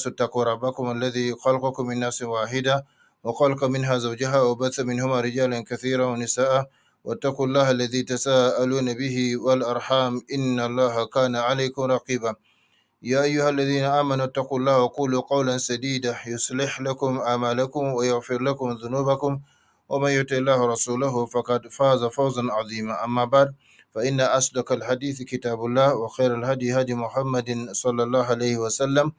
اتقوا ربكم الذي خلقكم من نفس واحدة وخلق منها زوجها وبث منهما رجالا كثيرا ونساء واتقوا الله الذي تساءلون به والأرحام إن الله كان عليكم رقيبا يا أيها الذين آمنوا اتقوا الله وقولوا قولا سديدا يصلح لكم أعمالكم ويغفر لكم ذنوبكم ومن يطع الله ورسوله فقد فاز فوزا عظيما أما بعد فإن أصدق الحديث كتاب الله وخير الهدي هدي محمد صلى الله عليه وسلم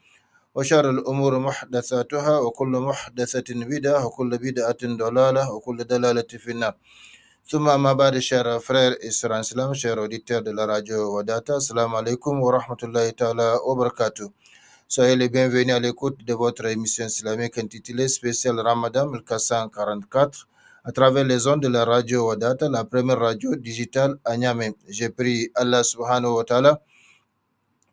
وشر الأمور محدثاتها وكل محدثة بدعة وكل بدعة ضلالة وكل ضلالة في النار ثم أما بعد chers frères et sœurs en islam, chers auditeurs de la radio Wadata, assalamu alaikum wa rahmatullahi ta'ala wa barakatuh. Soyez les bienvenus à l'écoute de votre émission islamique intitulée Spécial Ramadan 1444 à travers les ondes de la radio Wadata, la première radio digitale à Niamey. J'ai pris Allah subhanahu wa ta'ala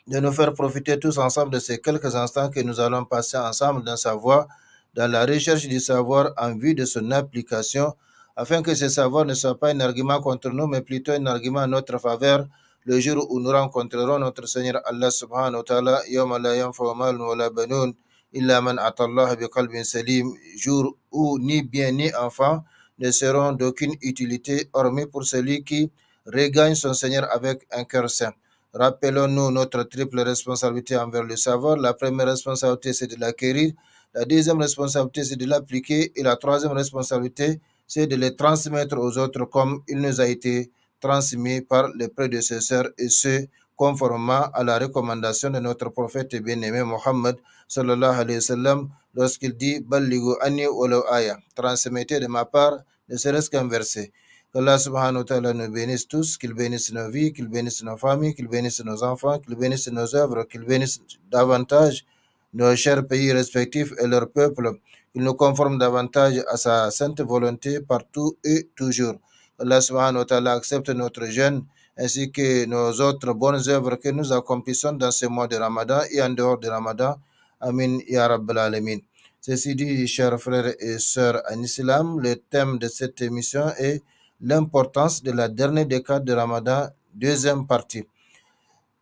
de nous faire profiter tous ensemble de ces quelques instants que nous allons passer ensemble dans sa voie, dans la recherche du savoir en vue de son application, afin que ce savoir ne soit pas un argument contre nous, mais plutôt un argument en notre faveur, le jour où nous rencontrerons notre Seigneur Allah subhanahu wa ta'ala, yawma la yanfa'u malun wa la banoun, illa man atallah bi qalbin salim, jour où ni bien ni enfant ne seront d'aucune utilité, hormis pour celui qui regagne son Seigneur avec un cœur saint. Rappelons-nous notre triple responsabilité envers le savoir. La première responsabilité, c'est de l'acquérir. La deuxième responsabilité, c'est de l'appliquer. Et la troisième responsabilité, c'est de le transmettre aux autres comme il nous a été transmis par les prédécesseurs, et ce, conformément à la recommandation de notre prophète bien-aimé Mohammed sallallahu alayhi wa sallam, lorsqu'il dit « Ballighu anni walau aya » transmettez de ma part ne serait-ce qu'un verset. Qu'Allah subhanahu wa ta'ala nous bénisse tous, qu'il bénisse nos vies, qu'il bénisse nos familles, qu'il bénisse nos enfants, qu'il bénisse nos œuvres, qu'il bénisse davantage nos chers pays respectifs et leurs peuples, qu'il nous conforme davantage à sa sainte volonté partout et toujours. Allah subhanahu wa ta'ala accepte notre jeûne ainsi que nos autres bonnes œuvres que nous accomplissons dans ce mois de Ramadan et en dehors de Ramadan. Amin ya Rabbal Alamin. Ceci dit, chers frères et sœurs en islam, le thème de cette émission est l'importance de la dernière décade de Ramadan, deuxième partie.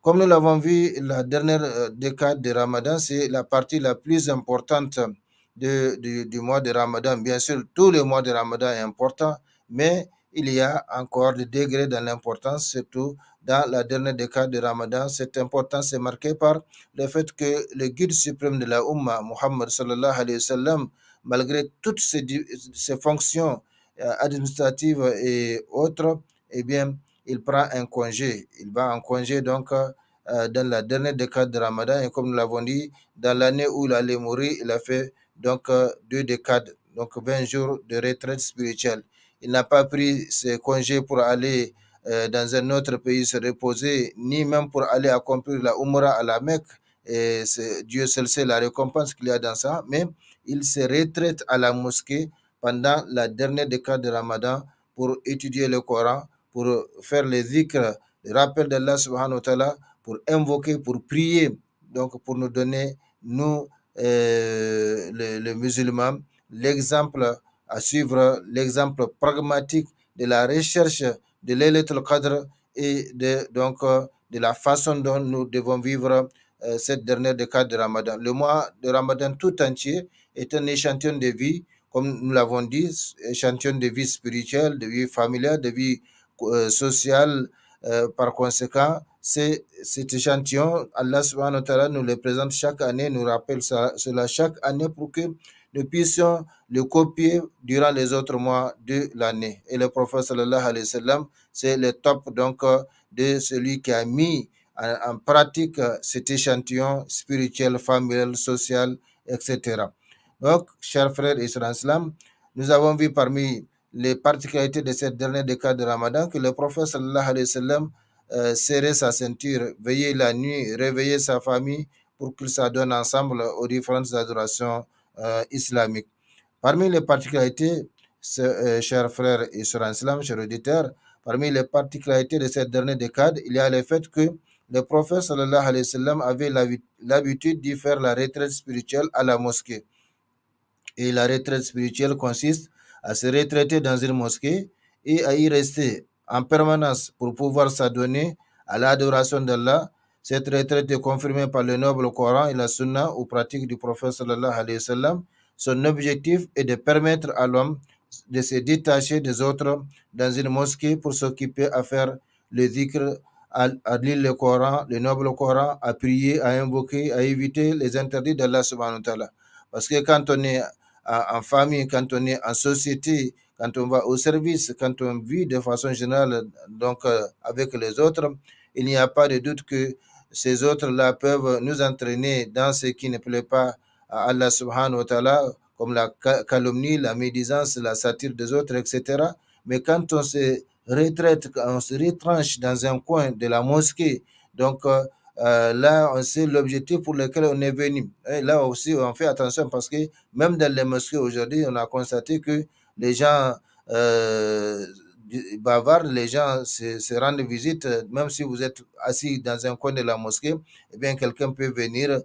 Comme nous l'avons vu, la dernière décade de Ramadan, c'est la partie la plus importante du mois de Ramadan. Bien sûr, tout le mois de Ramadan est important, mais il y a encore des degrés dans l'importance, surtout dans la dernière décade de Ramadan. Cette importance est marquée par le fait que le guide suprême de la Ummah, Muhammad sallallahu alayhi wa sallam, malgré toutes ses fonctions administratives et autres, eh bien, il prend un congé. Il va en congé donc dans la dernière décade de Ramadan. Et comme nous l'avons dit, dans l'année où il allait mourir, il a fait donc 2 décades, donc 20 jours de retraite spirituelle. Il n'a pas pris ses congés pour aller dans un autre pays se reposer, ni même pour aller accomplir la Umrah à la Mecque. Et Dieu seul sait la récompense qu'il y a dans ça. Mais il se retraite à la mosquée pendant la dernière décade de Ramadan pour étudier le Coran, pour faire les zikrs, les rappels d'Allah subhanahu wa ta'ala, pour invoquer, pour prier, donc pour nous donner, nous, les musulmans, l'exemple à suivre, l'exemple pragmatique de la recherche de Laylatul Qadr et de la façon dont nous devons vivre cette dernière décade de Ramadan. Le mois de Ramadan tout entier est un échantillon de vie, comme nous l'avons dit, échantillon de vie spirituelle, de vie familiale, de vie sociale. Par conséquent, cet échantillon, Allah subhanahu wa ta'ala nous le présente chaque année, nous rappelle cela chaque année pour que nous puissions le copier durant les autres mois de l'année. Et le prophète sallallahu alayhi wa sallam, c'est le top donc de celui qui a mis en pratique cet échantillon spirituel, familial, social, etc. Donc, chers frères et sœurs en islam, nous avons vu parmi les particularités de cette dernière décade de Ramadan que le prophète sallallahu alayhi wa sallam serrait sa ceinture, veillait la nuit, réveillait sa famille pour qu'ils s'adonnent ensemble aux différentes adorations islamiques. Parmi les particularités, chers frères et sœurs en islam, chers auditeurs, parmi les particularités de cette dernière décade, il y a le fait que le prophète sallallahu alayhi wa sallam avait l'habitude d'y faire la retraite spirituelle à la mosquée. Et la retraite spirituelle consiste à se retraiter dans une mosquée et à y rester en permanence pour pouvoir s'adonner à l'adoration d'Allah Cette retraite est confirmée par le noble Coran et la Sunna aux pratiques du prophète sallallahu alayhi wa sallam. Son objectif est de permettre à l'homme de se détacher des autres dans une mosquée pour s'occuper à faire le dhikr, à lire le Coran, le noble Coran, à prier, à invoquer, à éviter les interdits d'Allah subhanahu wa ta'ala. Parce que quand on est en famille, quand on est en société, quand on va au service, quand on vit de façon générale donc avec les autres, il n'y a pas de doute que ces autres-là peuvent nous entraîner dans ce qui ne plaît pas à Allah subhanahu wa ta'ala, comme la calomnie, la médisance, la satire des autres, etc. Mais quand on se retraite, quand on se retranche dans un coin de la mosquée, donc là, on sait l'objectif pour lequel on est venu. Et là aussi, on fait attention parce que même dans les mosquées aujourd'hui, on a constaté que les gens bavardent, les gens se rendent visite, même si vous êtes assis dans un coin de la mosquée, eh bien, quelqu'un peut venir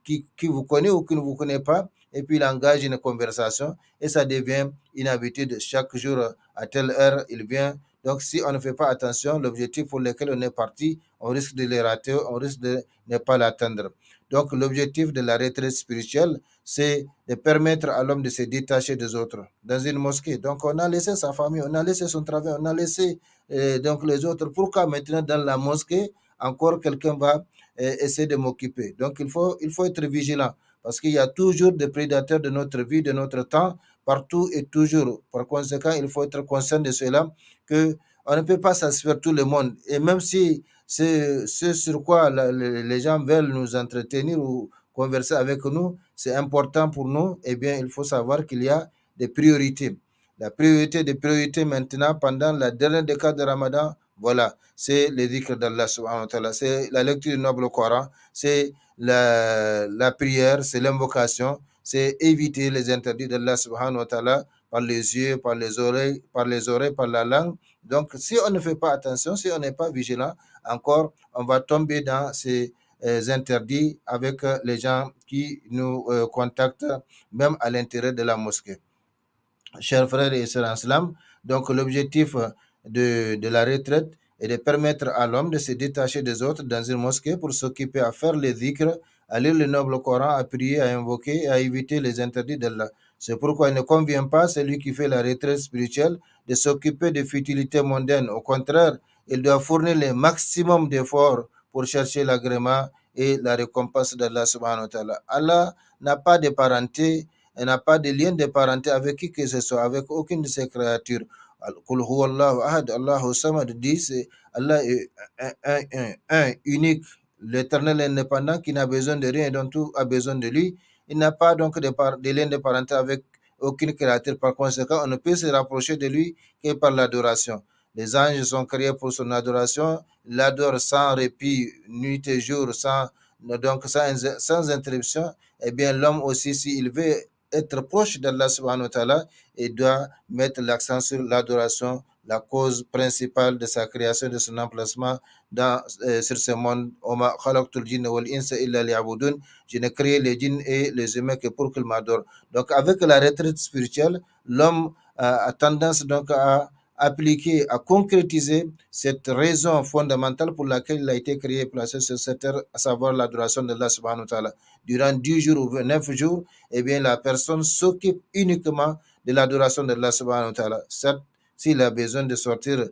qui vous connaît ou qui ne vous connaît pas, et puis il engage une conversation, et ça devient une habitude. Chaque jour, à telle heure, il vient. Donc, si on ne fait pas attention, l'objectif pour lequel on est parti, on risque de le rater, on risque de ne pas l'atteindre. Donc, l'objectif de la retraite spirituelle, c'est de permettre à l'homme de se détacher des autres dans une mosquée. Donc, on a laissé sa famille, on a laissé son travail, on a laissé donc les autres. Pourquoi maintenant dans la mosquée, encore quelqu'un va essayer de m'occuper? Donc, il faut être vigilant parce qu'il y a toujours des prédateurs de notre vie, de notre temps, partout et toujours. Par conséquent, il faut être conscient de cela, qu'on ne peut pas satisfaire tout le monde. Et même si c'est ce sur quoi les gens veulent nous entretenir ou converser avec nous, c'est important pour nous, eh bien, il faut savoir qu'il y a des priorités. La priorité des priorités maintenant, pendant la dernière décade de Ramadan, voilà, c'est le dhikr d'Allah subhanahu wa ta'ala, c'est la lecture du noble Coran, c'est la prière, c'est l'invocation, c'est éviter les interdits d'Allah subhanahu wa ta'ala par les yeux, par la langue. Donc, si on ne fait pas attention, si on n'est pas vigilant, encore, on va tomber dans ces interdits avec les gens qui nous contactent, même à l'intérieur de la mosquée. Chers frères et sœurs en islam, donc l'objectif de la retraite est de permettre à l'homme de se détacher des autres dans une mosquée pour s'occuper à faire les dhikr, à lire le noble Coran, à prier, à invoquer, à éviter les interdits d'Allah. C'est pourquoi il ne convient pas à celui qui fait la retraite spirituelle de s'occuper des futilités mondaines. Au contraire, il doit fournir le maximum d'efforts pour chercher l'agrément et la récompense d'Allah subhanahu wa ta'ala. Allah n'a pas de parenté, elle n'a pas de lien de parenté avec qui que ce soit, avec aucune de ses créatures. Allahu Samad dit, Allah est un, unique, l'éternel indépendant qui n'a besoin de rien et dont tout a besoin de lui. Il n'a pas donc de lien de parenté avec aucune créature. Par conséquent, on ne peut se rapprocher de lui que par l'adoration. Les anges sont créés pour son adoration. Ils l'adorent sans répit, nuit et jour, sans interruption. Eh bien, l'homme aussi, s'il veut être proche d'Allah subhanahu wa ta'ala, et doit mettre l'accent sur l'adoration, la cause principale de sa création, de son emplacement sur ce monde. Je n'ai créé les djinns et les humains que pour qu'ils m'adorent. Donc avec la retraite spirituelle, l'homme a tendance donc à appliquer, à concrétiser cette raison fondamentale pour laquelle il a été créé, placé sur cette terre, à savoir l'adoration d'Allah subhanahu wa ta'ala. Durant 10 jours ou 9 jours, eh bien, la personne s'occupe uniquement de l'adoration d'Allah subhanahu wa ta'ala. Certes, s'il a besoin de sortir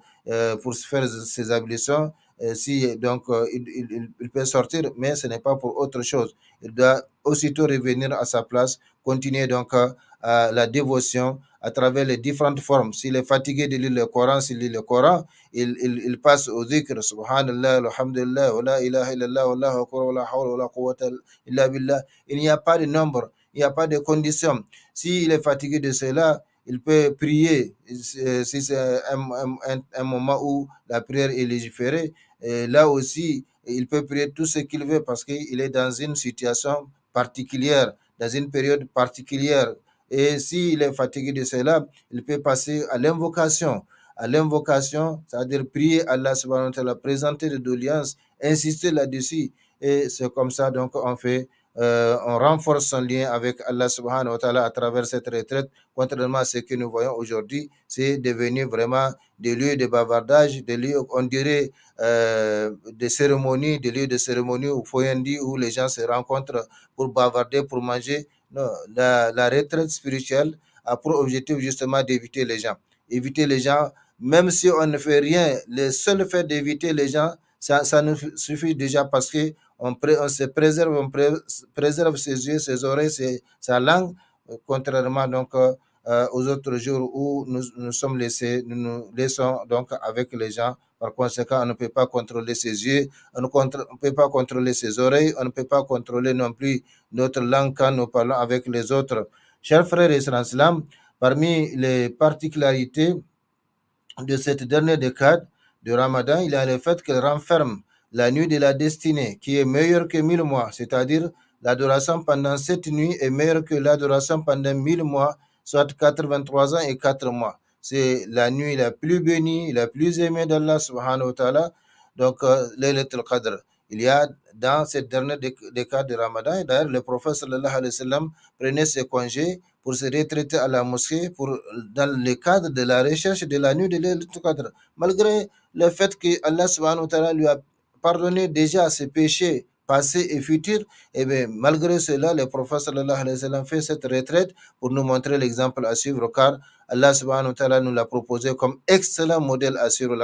pour faire ses ablutions, donc il peut sortir, mais ce n'est pas pour autre chose. Il doit aussitôt revenir à sa place, continuer donc à la dévotion à travers les différentes formes. S'il est fatigué de lire le Coran, s'il lit le Coran, il passe au dhikr, subhanallah, alhamdulillah, wa la ilaha illallah, wallahu akbar, wa la hawla wa la quwwata illa billah. Il n'y a pas de nombre, il n'y a pas de condition. S'il est fatigué de cela, il peut prier. Si c'est un moment où la prière est légiférée, là aussi, il peut prier tout ce qu'il veut parce qu'il est dans une situation particulière, dans une période particulière. Et s'il est fatigué de cela, il peut passer à l'invocation. À l'invocation, c'est-à-dire prier Allah subhanahu wa ta'ala, présenter des doléances, insister là-dessus. Et c'est comme ça donc on fait on renforce son lien avec Allah subhanahu wa ta'ala à travers cette retraite, contrairement à ce que nous voyons aujourd'hui. C'est devenu vraiment des lieux de bavardage, des lieux, on dirait, des cérémonies, des lieux de cérémonie ou foyendi où les gens se rencontrent pour bavarder, pour manger. Non, la retraite spirituelle a pour objectif justement d'éviter les gens. Éviter les gens, même si on ne fait rien, le seul fait d'éviter les gens, ça nous suffit déjà parce que on se préserve, préserve ses yeux, ses oreilles, sa langue, contrairement donc aux autres jours où nous sommes laissés, nous nous laissons donc avec les gens. Par conséquent, on ne peut pas contrôler ses yeux, on ne peut pas contrôler ses oreilles, on ne peut pas contrôler non plus notre langue quand nous parlons avec les autres. Chers frères et sœurs en islam, parmi les particularités de cette dernière décade de Ramadan, il y a le fait qu'elle renferme la nuit de la destinée, qui est meilleure que 1000 mois, c'est-à-dire l'adoration pendant 7 nuits est meilleure que l'adoration pendant 1000 mois, soit 83 ans et 4 mois. C'est la nuit la plus bénie, la plus aimée d'Allah subhanahu wa ta'ala, donc Laylatul Qadr. Il y a dans cette dernière décade de Ramadan, et d'ailleurs le prophète sallallahu alayhi wa sallam prenait ses congés pour se retraiter à la mosquée dans le cadre de la recherche de la nuit de Laylatul Qadr. Malgré le fait que Allah subhanahu wa ta'ala lui a pardonné déjà ses péchés passés et futurs, et bien malgré cela, le prophète sallallahu alayhi wa sallam fait cette retraite pour nous montrer l'exemple à suivre, car Allah subhanahu wa ta'ala nous l'a proposé comme excellent modèle à suivre.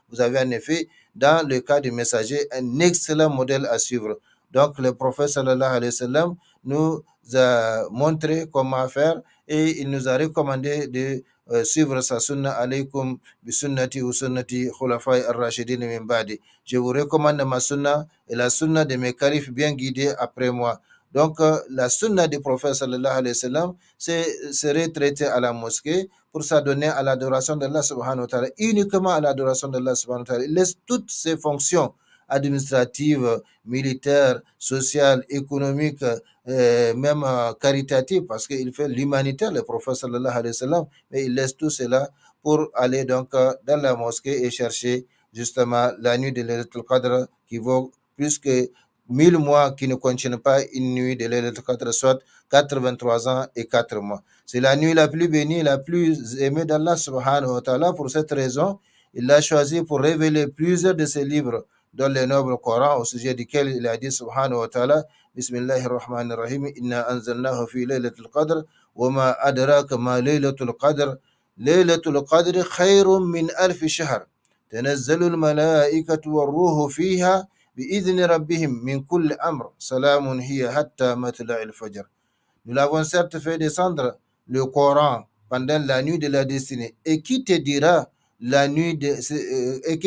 Vous avez en effet, dans le cas du messager, un excellent modèle à suivre. Donc le prophète sallallahu alayhi wa sallam nous a montré comment faire et il nous a recommandé de suivre sa sunna alaykum bi sunnati ou sunnati khulafai ar-rashidin min ba'di. Je vous recommande ma sunna et la sunna de mes califes bien guidés après moi. Donc la sunna du prophète sallallahu alayhi wa sallam, c'est se retraiter à la mosquée pour s'adonner à l'adoration d'Allah subhanahu wa ta'ala, uniquement à l'adoration d'Allah subhanahu wa ta'ala. Il laisse toutes ses fonctions administratives, militaires, sociales, économiques, même caritative, parce qu'il fait l'humanitaire, le prophète sallallahu alayhi wa sallam, mais il laisse tout cela pour aller donc dans la mosquée et chercher justement la nuit de Laylatul Qadr qui vaut plus que 1000 mois qui ne contiennent pas une nuit de Laylatul Qadr, soit 83 ans et 4 mois. C'est la nuit la plus bénie, la plus aimée d'Allah subhanahu wa ta'ala. Pour cette raison, il l'a choisi pour révéler plusieurs de ses livres dans le noble Coran, au sujet duquel il a dit subhanahu wa ta'ala, Bismillahir Rahmanir Rahim, Inna anzalnahu fi laylatul qadr, wa ma adraka ma laylatul qadr, laylatul qadr khayrun min alf shahr, tanazzalul malaikatu war ruhu fiha بإذن ربهم من كل أمر سلام هي حتى مطلع الفجر. Nous l'avons certes fait descendre le Coran pendant la nuit de la destinée. Et qui te dira la nuit de, et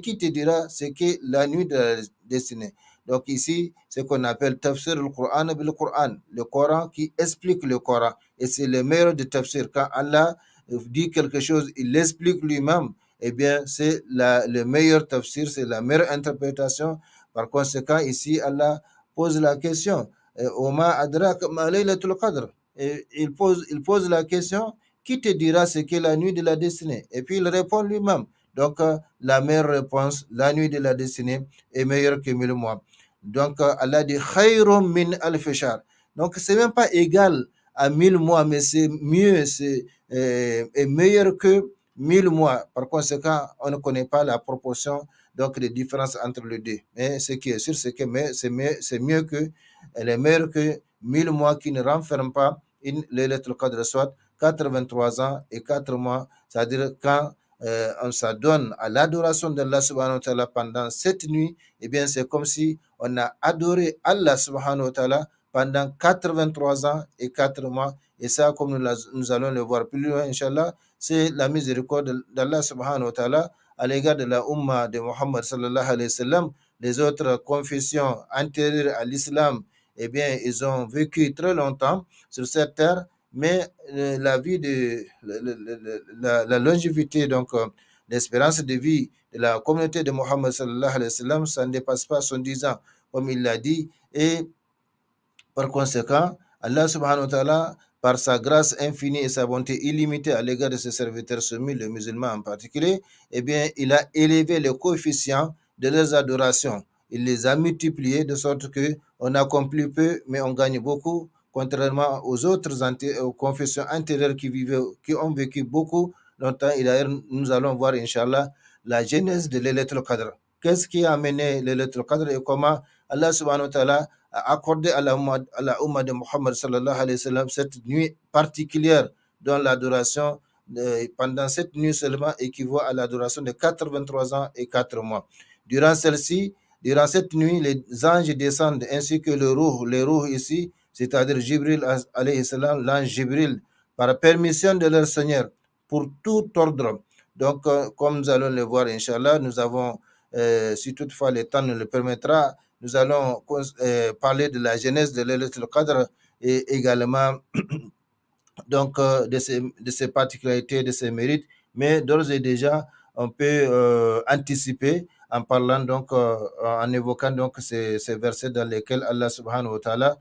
qui te dira ce qu'est la nuit de la destinée? Donc ici, ce qu'on appelle tafsir al-Qur'an bil Qur'an, le Coran qui explique le Coran. Et c'est le meilleur de tafsir. Quand Allah dit quelque chose, il l'explique lui-même. Eh bien, c'est le meilleur tafsir, c'est la meilleure interprétation. Par conséquent, ici, Allah pose la question. Oma adrak ma laylatul qadr. Il pose la question, qui te dira ce qu'est la nuit de la destinée? Et puis il répond lui-même. Donc la meilleure réponse, la nuit de la destinée est meilleure que 1000 mois. Donc Allah dit khayrun min alf shahr. Donc c'est même pas égal à 1000 mois, mais c'est mieux, c'est meilleur que 1000 mois. Par conséquent, on ne connaît pas la proportion donc les différences entre les deux. Mais ce qui est sûr, c'est que c'est mieux que, elle est meilleure que 1000 mois qui ne renferment pas une Laylatul Qadr, soit 83 ans et 4 mois, c'est-à-dire quand on s'adonne à l'adoration d'Allah subhanahu wa ta'ala pendant cette nuit, eh bien c'est comme si on a adoré Allah subhanahu wa ta'ala pendant 83 ans et 4 mois. Et ça, comme nous allons le voir plus loin, Inch'Allah, c'est la miséricorde d'Allah subhanahu wa ta'ala à l'égard de la Ummah de Muhammad sallallahu alayhi wa sallam. Les autres confessions antérieures à l'islam, eh bien, ils ont vécu très longtemps sur cette terre, mais la vie de la longévité, donc l'espérance de vie de la communauté de Muhammad sallallahu alayhi wa sallam, ça ne dépasse pas 70 ans, comme il l'a dit. Et par conséquent, Allah subhanahu wa ta'ala, par sa grâce infinie et sa bonté illimitée à l'égard de ses serviteurs soumis, les musulmans en particulier, eh bien, il a élevé le coefficient de leurs adorations. il les a multipliés de sorte que on accomplit peu, mais on gagne beaucoup, contrairement aux autres aux confessions antérieures qui ont vécu beaucoup longtemps. Et d'ailleurs, nous allons voir, Inch'Allah, la genèse de Laylatul Qadr. Qu'est-ce qui a amené Laylatul Qadr et comment Allah subhanahu wa ta'ala a accordé à la Ummah de Muhammad sallallahu alayhi wa sallam cette nuit particulière dont l'adoration pendant cette nuit seulement équivaut à l'adoration de 83 ans et 4 mois. Durant celle-ci, durant cette nuit, les anges descendent ainsi que les roues ici, c'est-à-dire Jibril alayhi salam, l'ange Jibril, par permission de leur Seigneur, pour tout ordre. Donc, comme nous allons le voir, Inch'Allah, nous avons, si toutefois le temps nous le permettra, nous allons parler de la genèse de Laylatul Qadr et également donc de ses particularités, de ses mérites, mais d'ores et déjà, on peut anticiper en parlant donc, en évoquant donc ces versets dans lesquels Allah subhanahu wa ta'ala,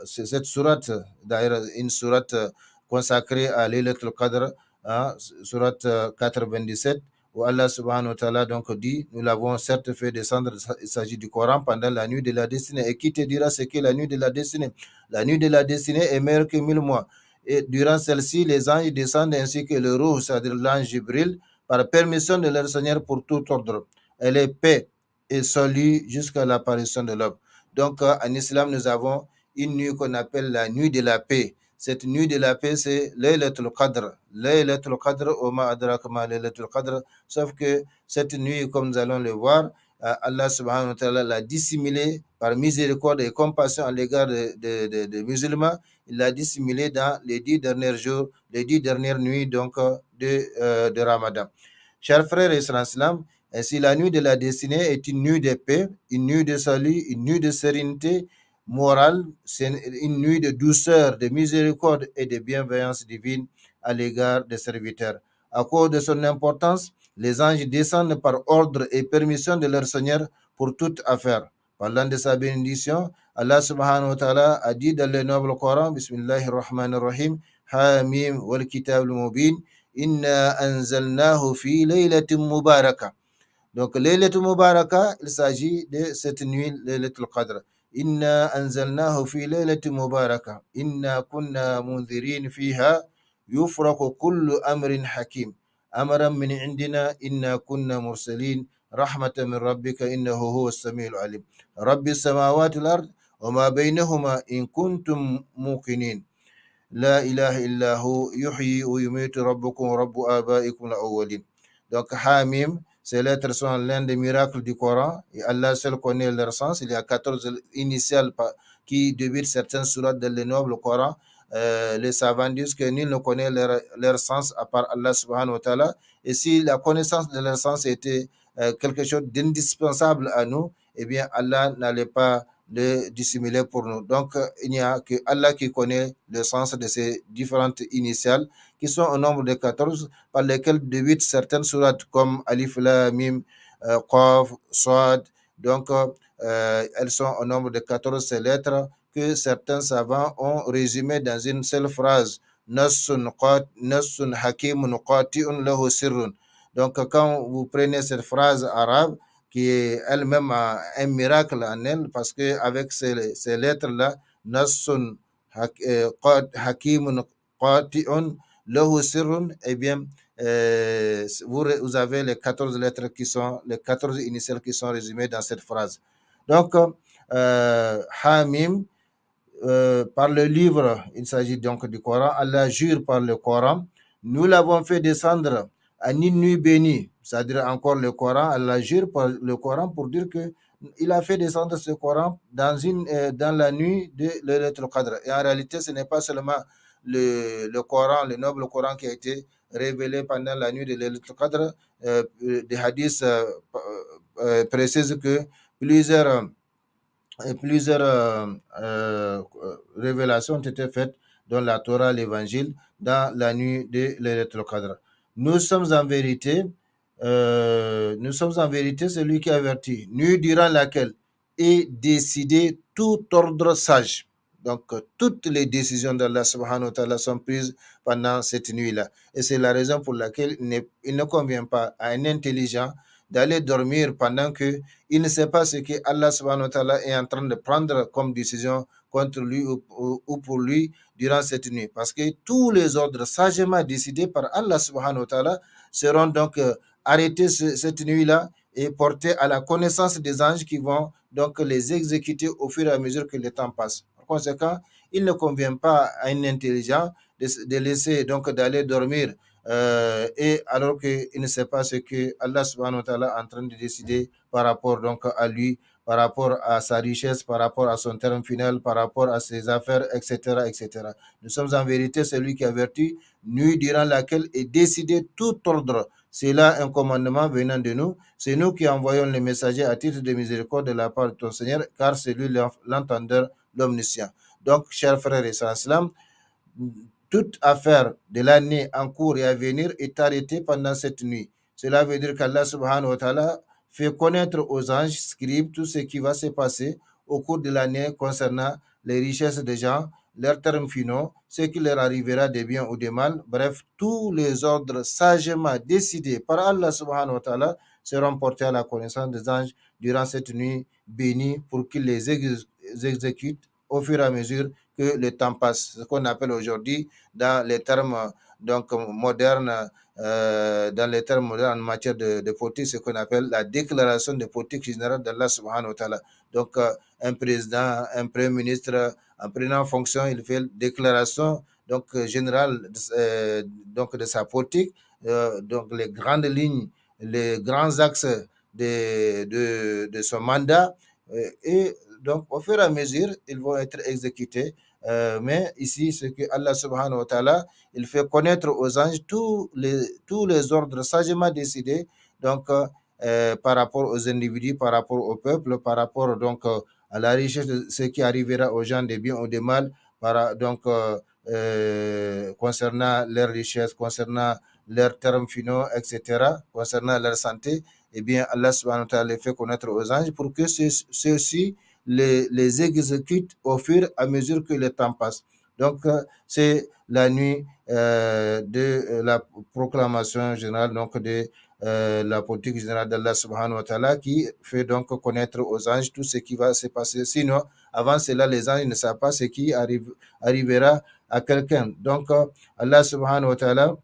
c'est cette sourate, d'ailleurs une sourate consacrée à Laylatul Qadr, hein, sourate 97, où Allah subhanahu wa ta'ala donc dit, nous l'avons certes fait descendre, il s'agit du Coran, pendant la nuit de la destinée. Et qui te dira ce qu'est la nuit de la destinée? La nuit de la destinée est meilleure que 1000 mois. Et durant celle-ci, les anges descendent ainsi que le Ruh, c'est-à-dire l'ange Jibril, par permission de leur Seigneur pour tout ordre. Elle est paix et salut jusqu'à l'apparition de l'homme. Donc, en islam, nous avons une nuit qu'on appelle la nuit de la paix. Cette nuit de la paix, c'est Laylatul Qadr. Laylatul Qadr, Oma Adraka ma Laylatul Qadr. Sauf que cette nuit, comme nous allons le voir, Allah subhanahu wa ta'ala l'a dissimulée par miséricorde et compassion à l'égard des musulmans. Il l'a dissimulée dans les 10 derniers jours, les 10 dernières nuits donc, de Ramadan. Chers frères et sœurs islam, ainsi la nuit de la destinée est une nuit de paix, une nuit de salut, une nuit de sérénité morale, c'est une nuit de douceur, de miséricorde et de bienveillance divine à l'égard des serviteurs. À cause de son importance, les anges descendent par ordre et permission de leur Seigneur pour toute affaire. Parlant de sa bénédiction, Allah subhanahu wa ta'ala a dit dans le noble Coran, Bismillahirrahmanirrahim, Hamim wal kitab al-mubin, Inna anzalnahu fi laylatin mubaraka. Donc, Laylatul Mubaraka, il s'agit de cette nuit, Laylatul Qadr. Inna anzalnahu fi laylatin mubaraka. Inna kunna munzirin fiha yufraku kullu amrin hakim. Amran min indina inna kunna mursalin. Rahmatan min rabbika innahu huwa as-sami'ul alim. Rabbi samawati wal-ard wa ma baynahuma in kuntum muqinin. La ilaha illahu yuhyi wa yumitu rabbukum wa rabbu abaikum al-awwalin. Donc, Hamim, ces lettres sont l'un des miracles du Coran et Allah seul connaît leur sens. Il y a 14 initiales qui débutent certaines sourates dans le noble Coran. Les savants disent que nul ne connaît leur sens à part Allah subhanahu wa ta'ala. Et si la connaissance de leur sens était quelque chose d'indispensable à nous, eh bien Allah n'allait pas le dissimuler pour nous. Donc, il n'y a que Allah qui connaît le sens de ces différentes initiales qui sont au nombre de 14 par lesquelles débutent certaines sourates comme Alif, Lam, Mim, Qaf, Swad. Donc, elles sont au nombre de 14 ces lettres que certains savants ont résumées dans une seule phrase. Nassun hakimun qati'un lahu sirrun. Donc, quand vous prenez cette phrase arabe, qui est elle-même un miracle en elle, parce qu'avec ces lettres-là, Nassun hakimun qati'un lahu sirrun, eh bien, vous avez les 14 lettres qui sont, les 14 initiales qui sont résumées dans cette phrase. Donc, Hamim, par le livre, il s'agit donc du Coran, Allah jure par le Coran, nous l'avons fait descendre à une nuit bénie, c'est-à-dire encore le Coran, Allah jure par le Coran pour dire que il a fait descendre ce Coran dans la nuit de Laylatul Qadr. Et en réalité, ce n'est pas seulement le Coran, le noble Coran qui a été révélé pendant la nuit de Laylatul Qadr. Des hadiths précisent que plusieurs révélations ont été faites dans la Torah, l'Évangile, dans la nuit de Laylatul Qadr. Nous sommes en vérité celui qui avertit, nuit durant laquelle est décidé tout ordre sage. Donc, toutes les décisions d'Allah subhanahu wa ta'ala sont prises pendant cette nuit-là. Et c'est la raison pour laquelle il ne convient pas à un intelligent d'aller dormir pendant que il ne sait pas ce que Allah subhanahu wa ta'ala est en train de prendre comme décision contre lui ou pour lui durant cette nuit. Parce que tous les ordres sagement décidés par Allah subhanahu wa ta'ala seront donc arrêtés cette nuit-là et portés à la connaissance des anges qui vont donc les exécuter au fur et à mesure que le temps passe. Par conséquent, il ne convient pas à un intelligent de laisser donc d'aller dormir et alors qu'il ne sait pas ce que Allah subhanahu wa ta'ala est en train de décider par rapport donc à lui, par rapport à sa richesse, par rapport à son terme final, par rapport à ses affaires, etc., etc. Nous sommes en vérité celui qui avertit, nuit durant laquelle est décidé tout ordre. C'est là un commandement venant de nous. C'est nous qui envoyons les messagers à titre de miséricorde de la part de ton Seigneur, car c'est lui l'entendeur, l'omniscient. Donc, chers frères et sœurs, toute affaire de l'année en cours et à venir est arrêtée pendant cette nuit. Cela veut dire qu'Allah subhanahu wa ta'ala fait connaître aux anges scribes tout ce qui va se passer au cours de l'année concernant les richesses des gens, leurs termes finaux, ce qui leur arrivera de bien ou de mal. Bref, tous les ordres sagement décidés par Allah subhanahu wa ta'ala seront portés à la connaissance des anges durant cette nuit bénie pour qu'ils les exécutent au fur et à mesure que le temps passe. Ce qu'on appelle aujourd'hui dans les termes donc modernes, dans les termes modernes en matière de politique, ce qu'on appelle la déclaration de politique générale d'Allah subhanahu wa ta'ala. Donc, un président, un premier ministre, en prenant fonction, il fait déclaration donc générale donc de sa politique, donc les grandes lignes, les grands axes de son mandat et donc au fur et à mesure, ils vont être exécutés. Mais ici, ce que Allah subhanahu wa ta'ala, il fait connaître aux anges tous les ordres sagement décidés, donc par rapport aux individus, par rapport au peuple, par rapport donc à la richesse de ce qui arrivera aux gens des biens ou des mal, donc concernant leurs richesses, concernant leurs termes finaux, etc., concernant leur santé, eh bien, Allah subhanahu wa ta'ala les fait connaître aux anges pour que ceux-ci les exécutent au fur et à mesure que le temps passe. Donc, c'est la nuit de la proclamation générale donc de la politique générale d'Allah subhanahu wa ta'ala qui fait donc connaître aux anges tout ce qui va se passer. Sinon, avant cela, les anges ne savent pas ce qui arrivera à quelqu'un. Donc, Allah subhanahu wa ta'ala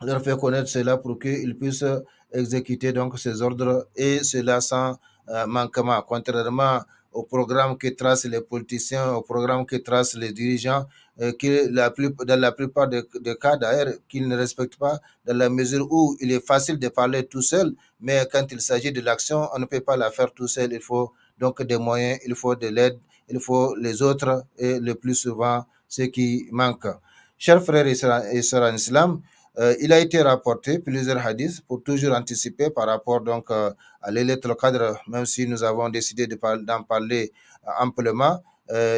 leur fait connaître cela pour qu'ils puissent exécuter donc ces ordres et cela sans manquement, contrairement au programme que tracent les politiciens, au programme que tracent les dirigeants, qui dans la plupart des cas d'ailleurs qu'ils ne respectent pas dans la mesure où il est facile de parler tout seul, mais quand il s'agit de l'action, on ne peut pas la faire tout seul, il faut donc des moyens, il faut de l'aide, il faut les autres et le plus souvent ce qui manque. Chers frères et sœurs en islam, il a été rapporté plusieurs hadiths pour toujours anticiper par rapport donc à l'Laylatul Qadr, même si nous avons décidé d'en parler amplement.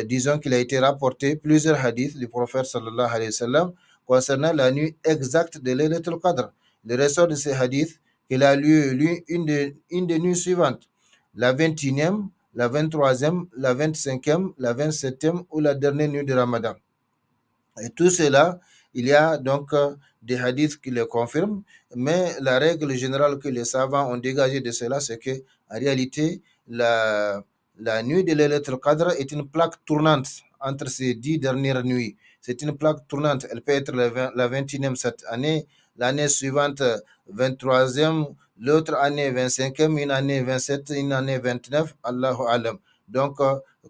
Disons qu'il a été rapporté plusieurs hadiths du prophète sallallahu alayhi wa sallam concernant la nuit exacte de Laylatul Qadr. Le ressort de ces hadiths qu'il a lieu une des nuits suivantes, la 21e, la 23e, la 25e, la 27e ou la dernière nuit de Ramadan. Et tout cela, il y a donc des hadiths qui le confirment, mais la règle générale que les savants ont dégagée de cela, c'est que en réalité, la nuit de Laylatul Qadr est une plaque tournante entre ces 10 dernières nuits. C'est une plaque tournante. Elle peut être la 21e cette année, l'année suivante 23e, l'autre année 25e, une année 27, une année 29, Allahu Alam. Donc,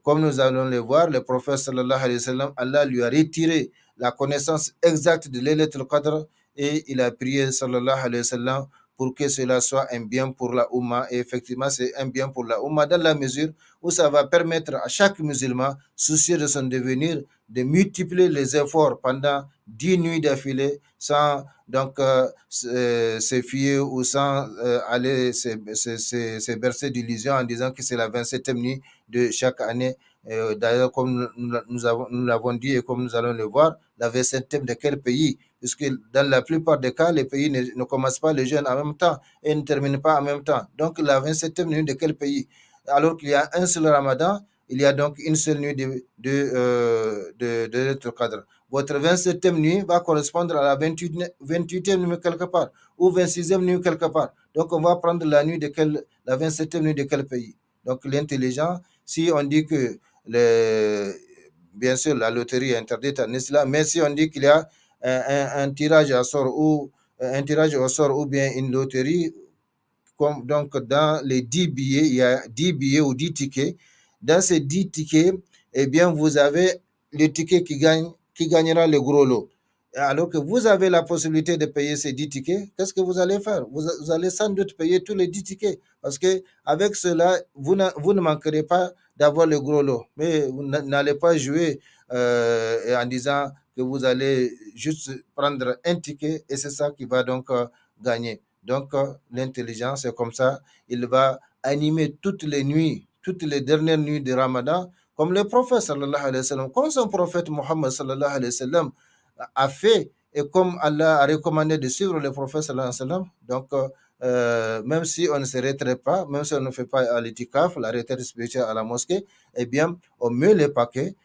comme nous allons le voir, le prophète sallallahu alayhi wa sallam, Allah lui a retiré la connaissance exacte de Laylatul Qadr et il a prié sallallahu alayhi wa sallam pour que cela soit un bien pour la Oumma. Et effectivement, c'est un bien pour la Oumma dans la mesure où ça va permettre à chaque musulman, soucieux de son devenir, de multiplier les efforts pendant 10 nuits d'affilée sans donc se fier ou sans aller se bercer d'illusions en disant que c'est la 27e nuit de chaque année. D'ailleurs, comme nous l'avons dit et comme nous allons le voir, la 27e de quel pays? Puisque dans la plupart des cas, les pays ne commencent pas les jeûnes en même temps et ne terminent pas en même temps. Donc, la 27e nuit de quel pays? Alors qu'il y a un seul Ramadan, il y a donc une seule nuit de Laylatul Qadr. votre 27e nuit va correspondre à la 28e nuit quelque part, ou 26e nuit quelque part. Donc, on va prendre la nuit la 27e nuit de quel pays? Donc, l'intelligent, si on dit que, bien sûr, la loterie est interdite en islam, mais si on dit qu'il y a un tirage à sort ou un tirage au sort ou bien une loterie, comme donc dans les 10 billets, il y a 10 billets ou 10 tickets. Dans ces 10 tickets, eh bien, vous avez le ticket qui gagnera le gros lot. Alors que vous avez la possibilité de payer ces 10 tickets, qu'est-ce que vous allez faire? Vous allez sans doute payer tous les 10 tickets parce que avec cela, vous ne manquerez pas d'avoir le gros lot. Mais vous n'allez pas jouer en disant que vous allez juste prendre un ticket et c'est ça qui va donc gagner. Donc, l'intelligence, c'est comme ça. Il va animer toutes les nuits, toutes les dernières nuits de Ramadan, comme le prophète sallallahu alayhi wa sallam, comme son prophète Muhammad sallallahu alayhi wa sallam a fait et comme Allah a recommandé de suivre le prophète sallallahu alayhi wa sallam. Donc, même si on ne se retraite pas, même si on ne fait pas l'itikaf, la retraite spirituelle à la mosquée, eh bien, on met les paquets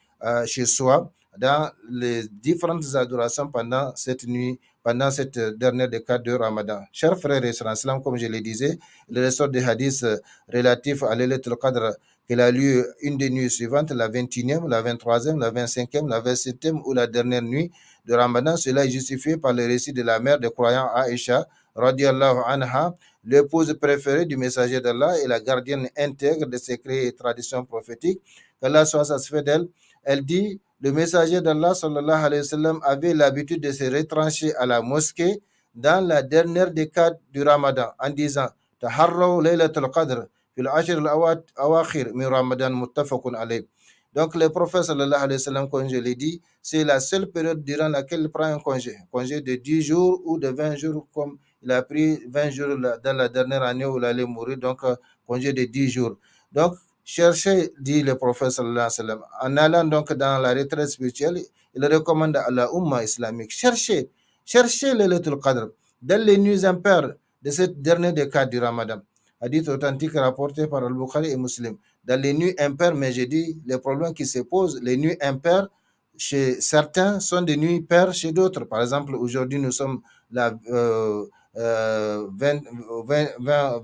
chez soi dans les différentes adorations pendant cette nuit, pendant cette dernière décade de Ramadan. Chers frères et sœurs, comme je le disais, il ressort des hadiths relatifs à Laylatul Qadr qu'il a lu une des nuits suivantes, la 21e, la 23e, la 25e, la 27e ou la dernière nuit de Ramadan. Cela est justifié par le récit de la mère des croyants Aïcha, radiallahu anha, l'épouse préférée du messager d'Allah et la gardienne intègre des secrets et traditions prophétiques. Qu'Allah soit satisfait d'elle. Elle dit, le messager d'Allah sallallahu alayhi wa sallam avait l'habitude de se retrancher à la mosquée dans la dernière décade du Ramadan en disant Taharraw laylatul qadr fil ashr al-awakhir min Ramadan muttafaqun alayh. Donc le prophète sallallahu alayhi wa sallam, comme je l'ai dit, c'est la seule période durant laquelle il prend un congé de 10 jours ou de 20 jours, comme il a pris 20 jours dans la dernière année où il allait mourir, donc congé de 10 jours. Donc, cherchez, dit le prophète sallallahu alayhi wa sallam, en allant donc dans la retraite spirituelle, il recommande à la Ummah islamique, cherchez le Laylatul Qadr dans les nuits impaires de cette dernière décade du Ramadan. Hadith authentique rapporté par Al-Bukhari et Muslim. Dans les nuits impaires, mais j'ai dit, les problèmes qui se posent, les nuits impaires, chez certains sont des nuits paires chez d'autres. Par exemple, aujourd'hui, nous sommes la 20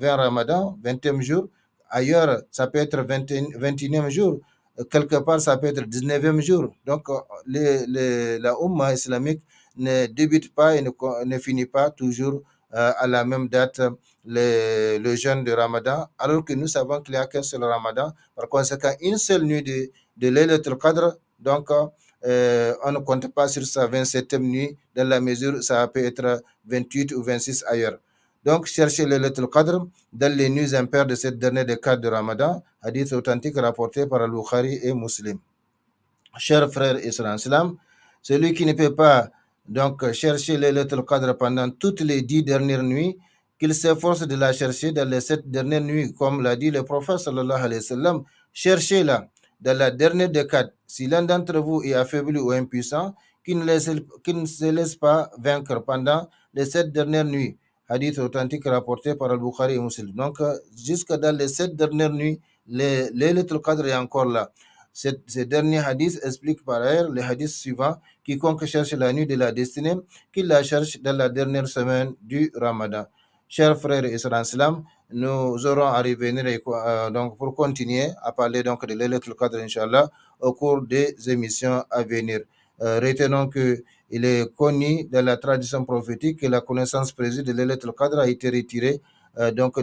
Ramadan, 20e jour. Ailleurs, ça peut être 21e jour. Quelque part, ça peut être 19e jour. Donc, la Ummah islamique ne débute pas et ne finit pas toujours à la même date le jeûne de Ramadan, alors que nous savons qu'il n'y a qu'un seul Ramadan. Par conséquent, une seule nuit de Laylatul Qadr, donc on ne compte pas sur sa 27e nuit, dans la mesure où ça peut être 28 ou 26 ailleurs. Donc, cherchez le Laylatul Qadr dans les nuits impaires de cette dernière décade de Ramadan, hadith authentique rapporté par Al-Bukhari et Muslim. Chers frères et sœurs en islam, celui qui ne peut pas donc chercher le Laylatul Qadr pendant toutes les 10 dernières nuits, qu'il s'efforce de la chercher dans les 7 dernières nuits, comme l'a dit le prophète sallallahu alayhi wa sallam, cherchez-la dans la dernière décade. Si l'un d'entre vous est affaibli ou impuissant, qu'il ne se laisse pas vaincre pendant les 7 dernières nuits. Hadith authentique rapporté par Al-Bukhari et Muslim. Donc, jusque dans les 7 dernières nuits, le Laylatul Qadr est encore là. Ces derniers hadiths expliquent par ailleurs le hadith suivant: quiconque cherche la nuit de la destinée, qu'il la cherche dans la dernière semaine du Ramadan. Chers frères et sœurs en islam, nous aurons à revenir donc pour continuer à parler donc de Laylatul Qadr, Inch'Allah, au cours des émissions à venir. Retenons que il est connu dans la tradition prophétique que la connaissance précise de Laylatul Qadr a été retirée donc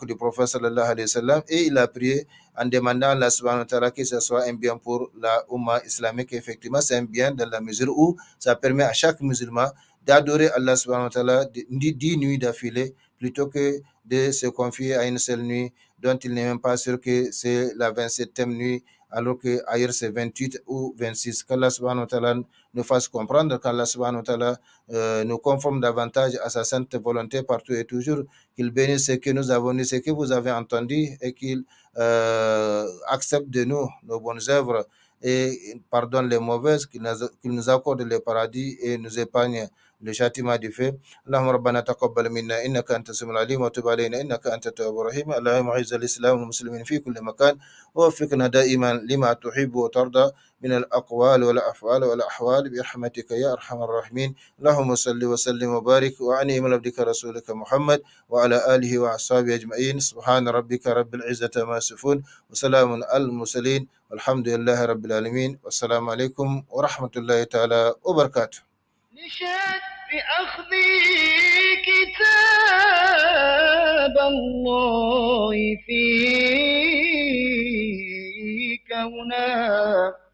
du prophète sallallahu alayhi wa sallam, et il a prié en demandant à Allah subhanahu wa ta'ala que ce soit un bien pour la Ummah islamique. Effectivement, c'est un bien dans la mesure où ça permet à chaque musulman d'adorer Allah subhanahu wa ta'ala 10 nuits d'affilée plutôt que de se confier à une seule nuit dont il n'est même pas sûr que c'est la 27e nuit, alors que ailleurs c'est 28 ou 26. Qu'Allah subhanahu wa ta'ala nous fasse comprendre, qu'Allah subhanahu wa ta'ala nous conforme davantage à sa sainte volonté partout et toujours, qu'il bénisse ce que nous avons dit, ce que vous avez entendu, et qu'il accepte de nous nos bonnes œuvres et pardonne les mauvaises, qu'il nous accorde le paradis et nous épargne le châtiment du feu. اللهم ربنا تقبل منا إنك أنت السميع العليم وتب علينا إنك أنت التواب الرحيم. اللهم أعز الإسلام والمسلمين في كل مكان ووفقنا دائما لما تحب وترضى من الأقوال والأفعال والأحوال برحمتك يا أرحم الراحمين. اللهم صل وسلم وبارك وأنعم على عبدك رسولك محمد وعلى آله وأصحابه أجمعين. سبحان ربك رب العزة ما يصفون وسلام على المرسلين والحمد لله رب العالمين. والسلام عليكم ورحمة الله تعالى وبركاته. نشأت بأخذ كتاب الله في كونها